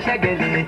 shagali.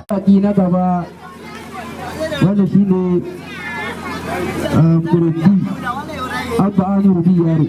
Baki na gaba wanda shi ne kurbi abba an rubi yaro.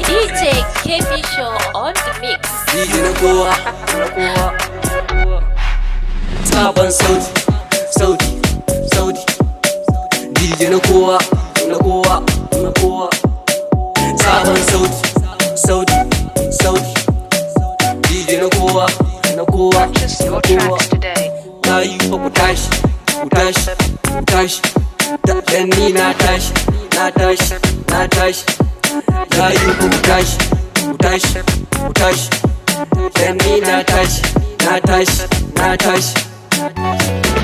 DJ KB Show on the mix. Sabon sauti DJ na kowa sabon sauti DJ na kowa Purchase your tracks today. Na yi fa ku tashi dan ni na tashi na yi fa ku tashi dan ni na tashi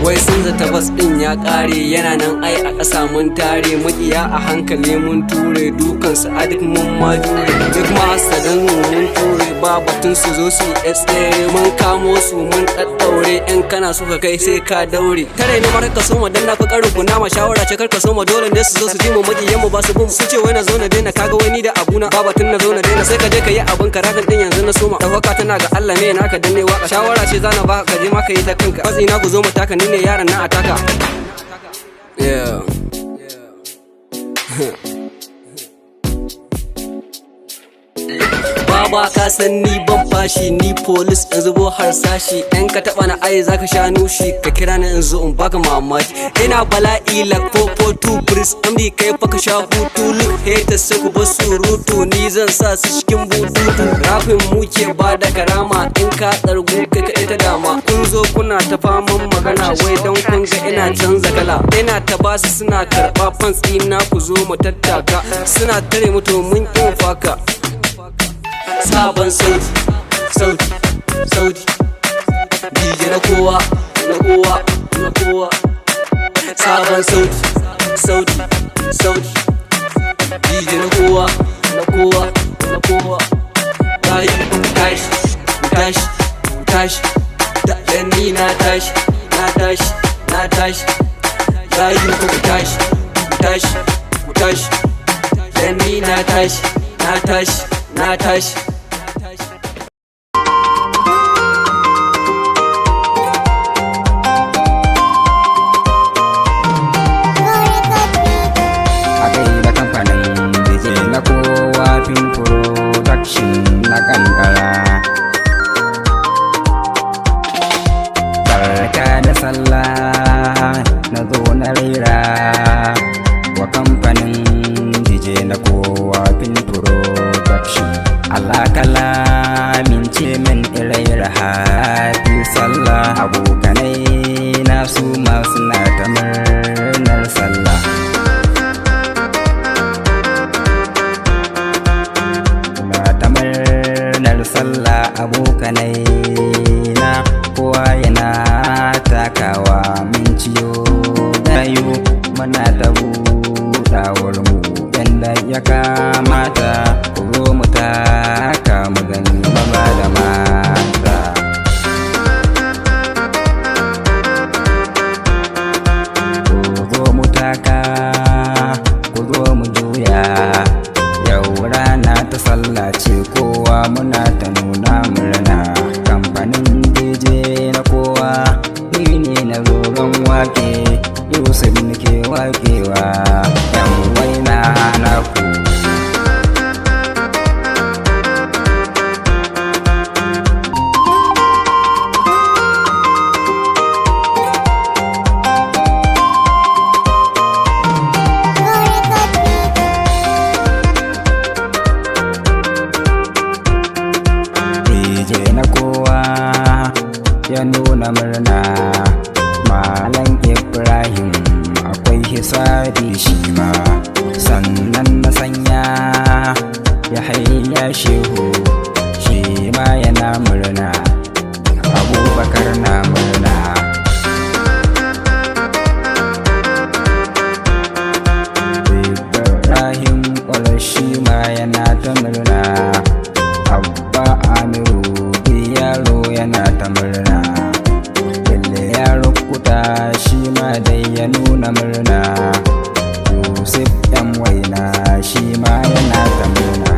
wai sun zata bas din ya kare yana nan ai a ƙasa mun tare makiya a hankali mun ture dukansu a duk mun majure duk masu dan mun ture ba batun su zo su tsere mun kamo su mun daddaure in kana so ka kai sai ka daure tare ne mar ka soma dan na fi karin ku na ma shawara ce kar ka soma dole ne su zo su ji mu makiyan mu ba su bin su ce wai na zo na daina kaga wani da abuna ba batun na zo na daina sai ka je ka yi abin ka rakan din yanzu na soma dawaka tana ga Allah ne naka danne waka shawara ce zana ba ka je ma ka yi ta kanka matsi na ku zo mu taka ni ne yaran na ataka yeah ba baba ka san ni ban fashi, ni police in zubo harsashi. In ka taba na ai zaka sha nushi, ka kira ni in zo in baka mamaki. Ina bala'i like 442 Breeze MD kai fa ka sha hutu. Look haters sai ku bar surutu, ni zan sa su cikin bututu. Rafin mu ke bada karama, in ka tsargu kai ka ita dama. Kun zo kuna ta faman magana wai dan kun ga ina canza kala. Ina ta basu suna karba fans ɗina ku zo mu tattaka. Suna tare mu to mun kin faka. Sabon sauti, sauti, sauti. DJ na kowa, na kowa, na kowa. Sabon sauti, sauti, sauti. DJ na kowa, na kowa, na kowa. Tashi, tashi, tashi, dan ni na tashi, na tashi, na tashi. Tashi ku tashi, tashi, tashi. Dan ni na tashi, na tashi, na tashi. Production na kankara. Barka da sallah na zo na rera wa kamfanin DJ na kowa fin production. Allah kala min ce min iraira happy sallah. Abokanai na su ma suna ta murnar sallah. Sallah abokanai na kowa yana takawa min ciyo gayu muna da buɗawar mu yanda ya kamata. Ku zo mu taka mu gani maza da mata. Ku zo mu taka, ku zo mu juya. Yau rana ta sallah ce kowa muna ta nuna murna. Kamfanin DJ na kowa ni ne na zoron wake, Yusuf nake wakewa yan waina na ku. Ya nuna murna Malam Ibrahim akwai hisabi shi ma. Sannan na sanya ya hayya shehu shi ma yana murna. Abubakar na murna. Ibrahim Kwalashi ma yana ta murna. Abba Amiru Biyaro yana ta murna. Shi ma dai ya nuna murna. Yusuf ɗan waina shi ma yana ta murna.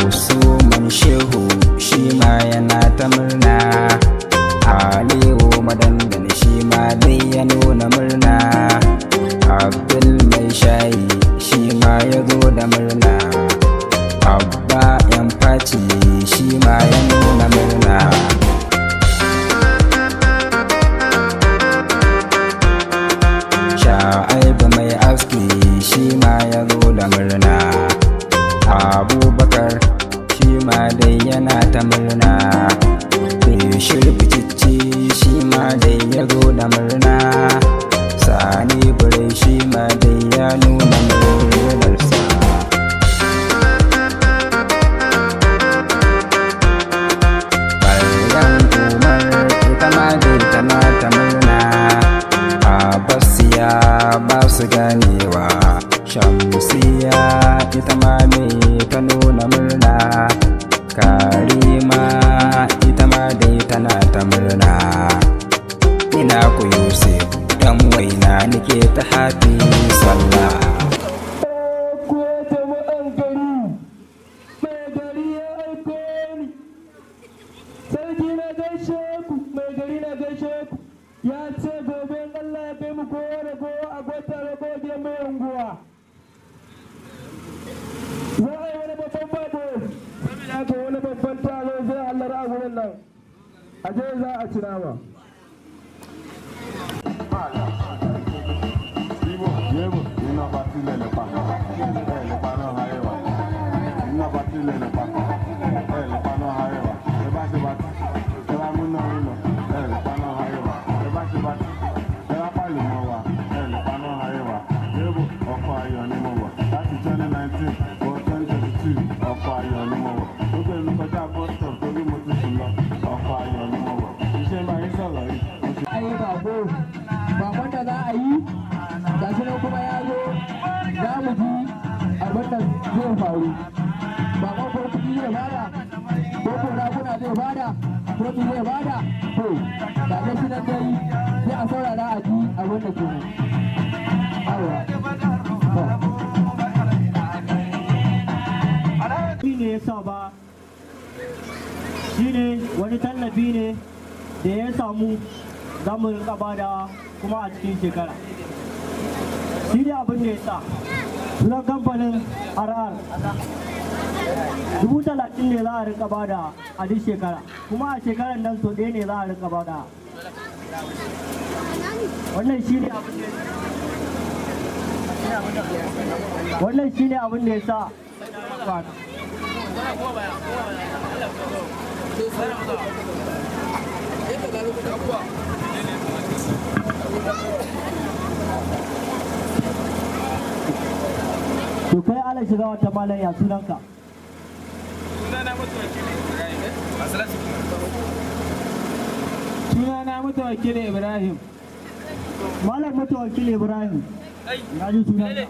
Usman Shehu shi ma yana ta murna. Aliyu Madandan shi ma dai ya nuna murna. Abdul Mai Shayi shi ma ya zo da murna. Abba yan faci shi ma ya nuna murna. Sha'aibu mai aski shi ma ya zo da murna. Abubakar shi ma dai yana ta murna. Bishir Bicicci shi ma dai ya zo da murna. Sani Bure shi ma dai ya nuna murnarsa. Tana ta murna. Abasiya ba su ganewa. Shamsiya ita ma me ta nuna murna. Karima ita ma dai tana ta murna. Ina ku Yusuf dan waina nake ta happy sallah. Ya ce gobe Allah ya kai mu kowa da kowa a gwata da goge mai unguwa. wani babban taro zai hallara a wurin nan a je za a ci nama. Bakon da za a yi gashi nan kuma ya zo za mu ji abin da zai faru. Bakon ko kuɗi zai bada ko ko raguna zai bada ko ki zai bada to da ga shi nan dai sai a saurara a ji abin da ke nan. ne ya sa ba shine wani tallafi ne da ya samu za mu rinka bada kuma a cikin shekara shi ne abin da ya sa sunan kamfanin RR 30,000 ne za a rinka bada a duk shekara kuma a shekarar nan so ɗaya ne za a rinka bada wannan shi ne abin da ya sa to kai ala shiga wata malam ya sunanka? Sunana Mutawakkil Ibrahim. Malam Mutawakkil Ibrahim ya ji sunanka?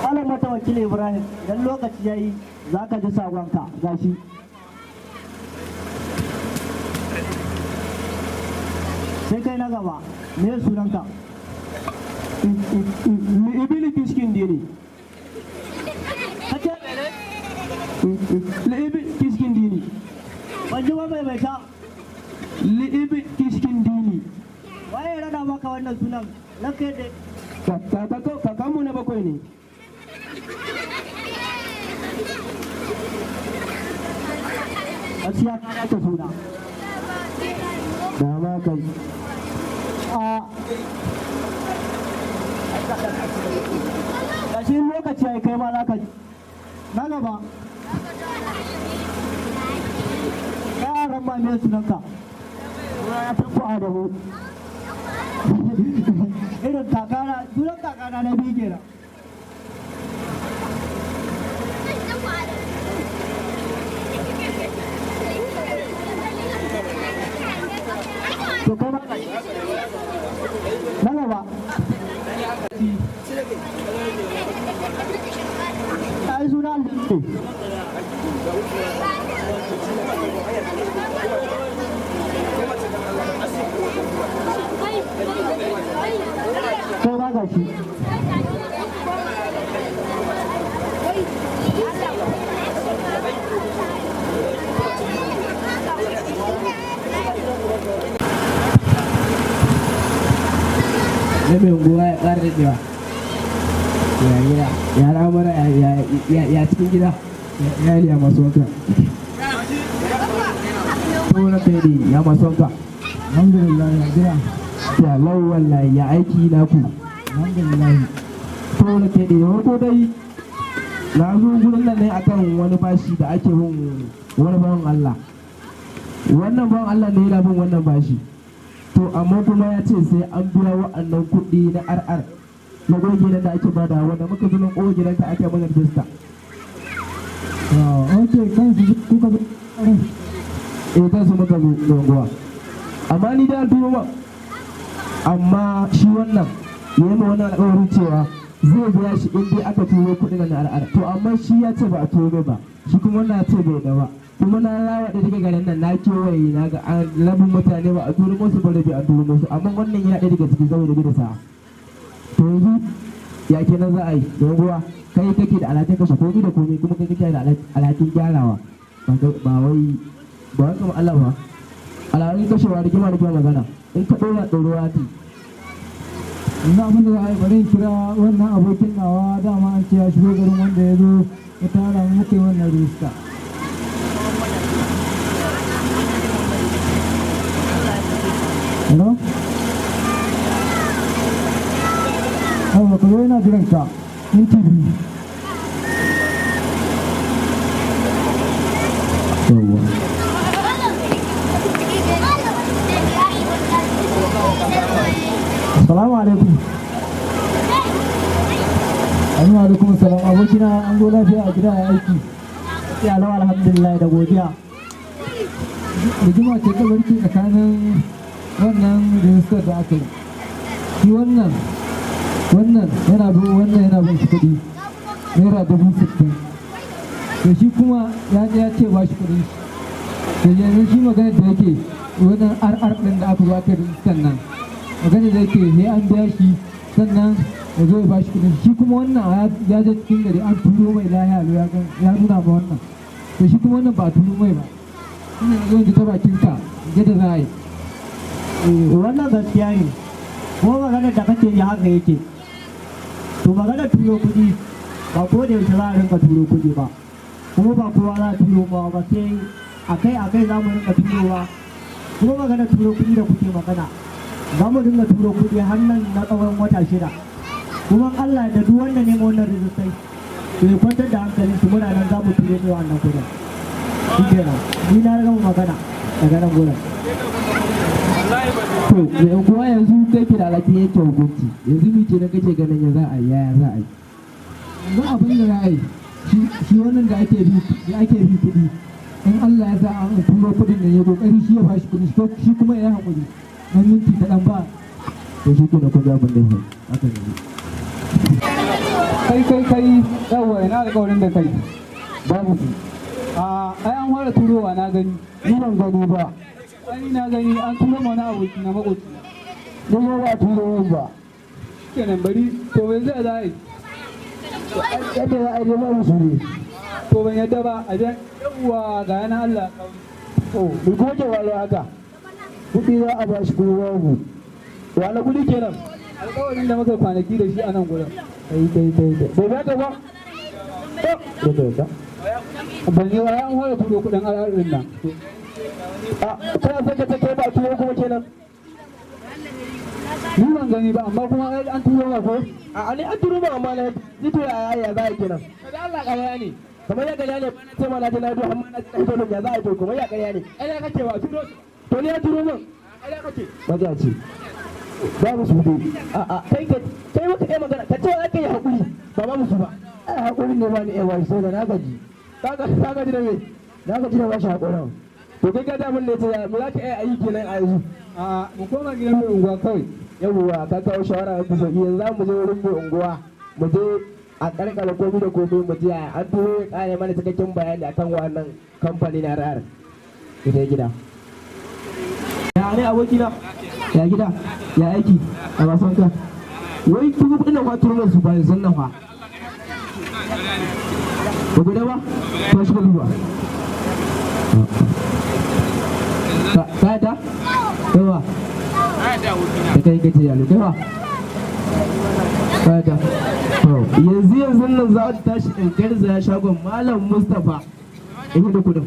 Malam Mutawakkil Ibrahim idan lokaci ya yi za ka ji sagonka gashi. Sai kai na gaba, me sunanka? Ibili Kiskin Dini. Kace Li'ibi Kiskin Dini. Wanzu ma bai ta. Li'ibi Kiskin Dini. Waye rada maka wannan sunan? Lake da Kakanmu na bakwai ne. gaskiya ta ta suna. Da ma kai. Gashi lokaci ya kai ma za ka na gaba. Yaran ma me sunanka? Ya fi ku Adamu. Irin kakana, sunan kakana na biyu kenan. To kai ma na gaba. Ai suna ne. Kai ma gashi. Mai unguwa ya ƙara daɗewa. Ya gida, ya ramara ya cikin gida, ya yi masu wanka. Tsohon kai ne ya masu wanka. Alhamdulillah ya gida. Ya lau wallahi ya aiki na ku. Alhamdulillah. Tsohon kai ne wato dai na zo gurin nan ne akan wani bashi da ake bin wani bawan Allah. Wannan bawan Allah ne yana bin wannan bashi. To amma kuma ya ce sai an biya wa'annan kuɗi na RR na goge da ake bada wanda muka zo nan goge da ake mana rijista. Ok, kansu kuka zo kansu muka zo dongowa. Amma ni da turo ba. Amma shi wannan ya yi wannan alƙawarin cewa zai biya shi in dai aka turo kuɗin na RR. To amma shi ya ce ba a turo ba, shi kuma wannan ya ce bai da ba. Kuma na rawa da daga garin nan na kewaye na ga rabin mutane ba a turo musu ba rabi a turo musu amma wannan ya ɗaya daga cikin saboda bi da sa. To yanzu ya kenan za a yi don ruwa kai kake da alhakin kashe komai da komai kuma kai kake da alhakin gyarawa ba wai kamar Allah ba. al'adun kashewa rigima magana in ka ɗora ɗorowa ta yanzu abin da za a yi bari in kira wannan abokin nawa dama an ce ya shigo garin wanda ya zo ya tara mu muka yi wannan rijista. Hello? Awa ka zo yana jiran ka minti biyu. Yawwa. Assalamu alaikum. Assalamu alaikum salam abokina an zo lafiya a gida a aiki. Ya lawa alhamdulillah da godiya. Rigima ce ta barki tsakanin wannan rijistar da aka yi. Shi wannan yana bin shi kuɗi naira 60,000. To shi kuma ya ce ba shi kuɗin shi. To yanzu shi magana da yake wannan RR ɗin da aka zo aka rijistar nan. Magana da yake sai an biya shi sannan ya zo ya ba shi kuɗin shi kuma wannan ya je cikin gari an turo mai lahiya ya nuna ma wannan. To shi kuma wannan ba a turo mai ba. Ina zo ta bakin ka yadda za a yi. Wannan gaskiya ne kuma maganar da kake yi haka yake. To maganar turo kuɗi ba ko da yaushe za a rinka turo kuɗi ba kuma ba kowa za a turo ba sai akai za mu rinka turowa kuma maganar turo kuɗi da kuke magana za mu dinga turo kuɗi har nan na tsawon wata 6 kuma Allah da duk wanda ne wannan rijistai to ya kwantar da hankalin su muna nan za mu turo ne wannan kuɗin shi kenan ni na gama magana daga nan gurin. To yan kuwa yanzu kai ke da alaƙin yanke hukunci yanzu mi ke na kake ganin ya za a yi yaya za a yi. Yanzu abin da za a yi shi wannan da ake bi kuɗi in Allah ya sa an turo kuɗin da ya kokari shi ya bashi kuɗi shi kuma ya haƙuri na minti kaɗan ba. To shi ke na kwaje abin da ya haka ne. Kai yawa ina alƙawarin da kai Babu su. ai an fara turowa na gani Ni ban gani ba. ai na gani an turo mana aboki na makoci Ni ba turo yin ba. kenan bari to yanzu a za a yi Yadda za a yi ba musu ne. to ban yadda ba a jan yawa ga yana Allah To bai kuma ke walo haka. Kuɗi za a ba shi kuma babu. Wani kuɗi kenan. alƙawarin da muka kwanaki da shi a nan gurin Kai. Bai ba ta ba? ban yi wa an fara turo kuɗin al'adun nan Kana son ka take ba turo kuma kenan. ni ban gani ba amma kuma an turo ma ko A ne an turo ba amma na zito ya za a yi kenan. kada Allah ƙarya ne Kamar ya gaya ne sai ma na ji na do amma na ji ɗan ya za a yi to kamar ya gaya ne. ai da kake ba turo To ne ya turo min. ai da kake Maza ce. Babu su dai. Kai maka ɗaya magana ka ce ake yi haƙuri ba ma musu ba. Ai haƙuri ne ba ni ɗaya wani sai da na gaji. Ka gaji da me? Na gaji da bashi haƙurin. To kai ka da mun ne ta mu za ka iya ayi kenan a yanzu. a mu koma gidan mai unguwa kawai Yawwa ka kawo shawara da kusa yanzu za mu je wurin mai unguwa mu je a karkara komi da komi mu je an turo ya kare mana cikakken bayani akan wannan kamfani na RR. Ita gida. Ya ne abokina? Ya gida? Ya aiki? A wasan ka? Wai kuma kudin da kwaturo mai su bayan sannan fa. Ba guda ba? Ba shi ka duba. Ka ta? Yawa. Da kai gaji yalo kai ba? Ka ta? Yanzu nan za ta tashi in garzaya shagon Malam Mustapha. In yi da kudin.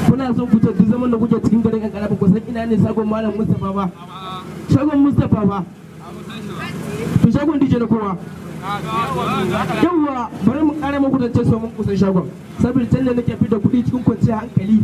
Kuna son fito duk zaman da kuke cikin garin kankara ba ku san ina ne shagon Malam Mustapha ba. Shagon Mustapha ba. To shagon DJ na kowa. Yawwa bari mu kara muku da ce so mun kusan shagon. Saboda can da nake fita kuɗi cikin kwanciyar hankali.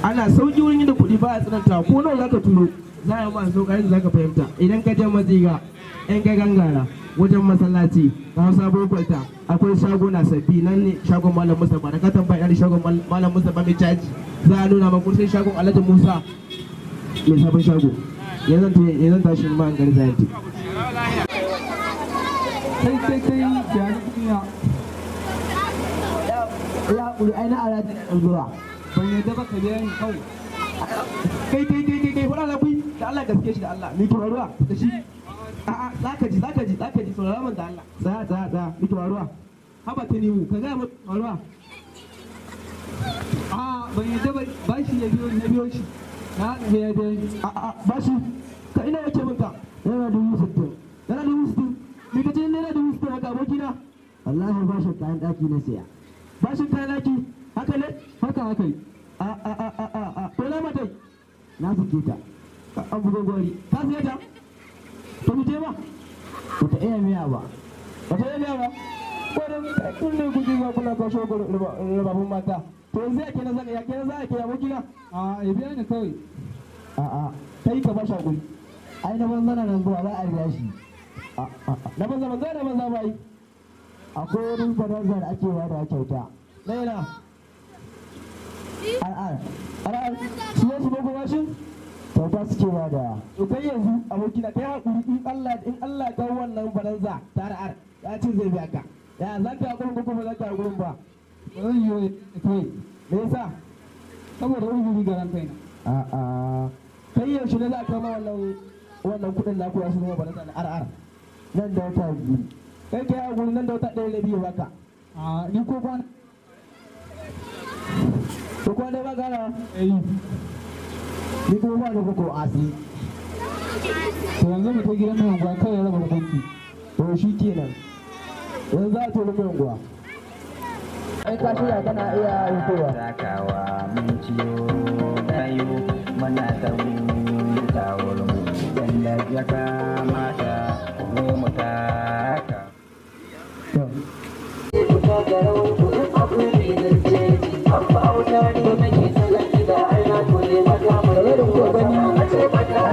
Ana sauki wurin da kuɗi ba a tsananta ko nawa zaka turo za a yi ma so kayan zaka fahimta idan ka je maziga in ka gangara wajen masallaci ka hausa kwalta akwai shaguna sabbi nan ne shagon Malam Mustapha da ka tambaya da shagon Malam Mustapha mai caji za a nuna maka sai shagon Alhaji Musa mai sabon shago yanzu tashi ma an gari zayanti kai ya ni ya ya kuri aina Alhaji Alzura ban yadda ba ka je ni kawai kai faɗa na kui da Allah gaske shi da Allah ni ruwa da shi a'a zaka ji saurara man da Allah za ni ruwa haba ta niwu ka ga mu ruwa a ban yadda ba shi ya biyo shi na haɗa ya biyo ni a ba shi ka ina yake minka yana 60,000 yana 60,000 me kace ne yana 60,000 haka abokina wallahi ba shi kayan daki na siya ba shi kayan daki haka ne haka yi a to na matai na suke ta an bugon gori ka siya ta to mu je ba ta iya miya ba kun ne kuji za kula ka shogo rababun mata to yanzu yake na zaka yake na za ke abokina a ya biya ni kawai kai ka ba shi hakuri ai na banza na nan zuwa za a riya shi na banza ba yi akwai wani baranza da ake ba da kyauta na yana al'ar su yi su boko bashin kyauta suke ba da to kai yanzu abokina kai hakuri in Allah ga wannan baranza ta al'ar ya ce zai biya ka ya za ka hakurin ko kuma za ka hakurin ba ba zan yi kawai me yasa saboda uzuri ga ran kaina kai yaushe ne za a kama wannan kudin na kuwa su zama baranza na al'ar nan da wata biyu kai kai hakuri nan da wata ɗaya da biyu baka ni ko kwana ko kwana ba gara ni kuma ba da ko asi to yanzu mu ta gidan mai unguwa kawai raba hukunci to shi kenan yanzu za a tona mai unguwa ai ka shirya kana iya hutowa takawa mun ciyo gayo muna ta wuta wurin yadda ya kamata zo mu taka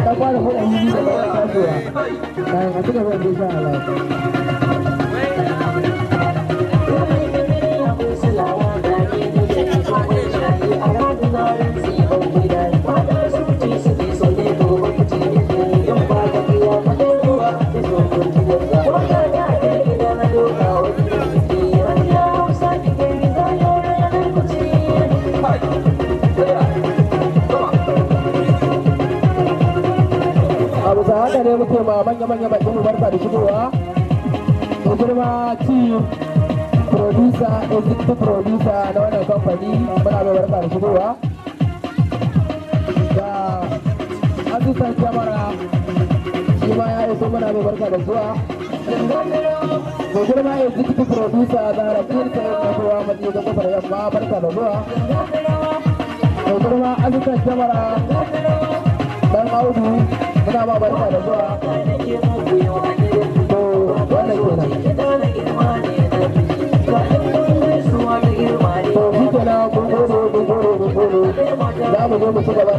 ta fara hudu yi da ba ta kasuwa kayan a cika ban bisa alaƙa haka ne muke ma manya-manya bakin mu barka da shigowa da girma chief producer executive producer na wannan kamfani muna mai barka da shigowa da assistant camera shi ma ya iso muna mai barka da zuwa da girma executive producer da rakiyar ta yin kasuwa matsayi ga kofar yamma barka da zuwa da girma assistant camera dan audu muna ma barka da zuwa to wannan kenan to shi kenan kun gode za mu zo mu ci gaba